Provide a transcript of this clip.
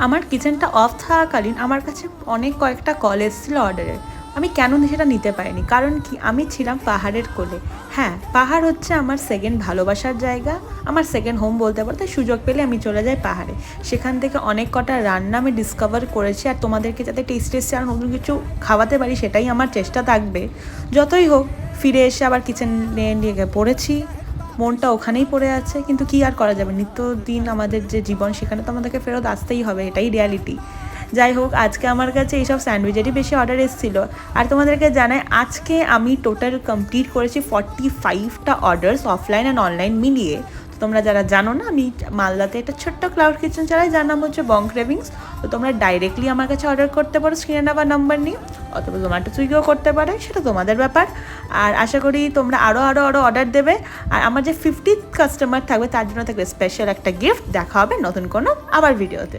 আমার কিচেনটা অফ থাকাকালীন আমার কাছে কয়েকটা কল এসেছিলো অর্ডারের। আমি কেন সেটা নিতে পারিনি, কারণ কি আমি ছিলাম পাহাড়ের কোলে। হ্যাঁ, পাহাড় হচ্ছে আমার সেকেন্ড ভালোবাসার জায়গা, আমার সেকেন্ড হোম বলতে পারো। তাই সুযোগ পেলে আমি চলে যাই পাহাড়ে। সেখান থেকে অনেক কটা রান্না আমি ডিসকভার করেছি, আর তোমাদেরকে যাতে টেস্টি আর নতুন কিছু খাওয়াতে পারি সেটাই আমার চেষ্টা থাকবে। যতই হোক, ফিরে এসে আবার কিচেনে নিয়ে পড়েছি, মনটা ওখানেই পড়ে আছে। কিন্তু কি আর করা যাবে, নিত্যদিন আমাদের যে জীবন সেখানে তো আমাদেরকে ফেরত আসতেই হবে, এটাই রিয়ালিটি। যাই হোক, আজকে আমার কাছে এইসব স্যান্ডউইচেরই বেশি অর্ডার এসেছিলো। আর তোমাদেরকে জানাই, আজকে আমি টোটাল কমপ্লিট করেছি 45টা অর্ডার্স, অফলাইন অ্যান্ড অনলাইন মিলিয়ে। তো তোমরা যারা জানো না, আমি মালদাতে একটা ছোট্ট ক্লাউড কিচেন চালাই, যার নাম হচ্ছে বং ক্রেভিংস। তো তোমরা ডাইরেক্টলি আমার কাছে অর্ডার করতে পারো স্ক্রিনে নেওয়া নাম্বার নিয়ে, অথবা জোম্যাটো সুইগিও করতে পারে, সেটা তোমাদের ব্যাপার। আর আশা করি তোমরা আরও অর্ডার দেবে। আর আমার যে 50th কাস্টমার থাকবে তার জন্য থাকবে স্পেশাল একটা গিফট। দেখা হবে নতুন কোনো আবার ভিডিওতে।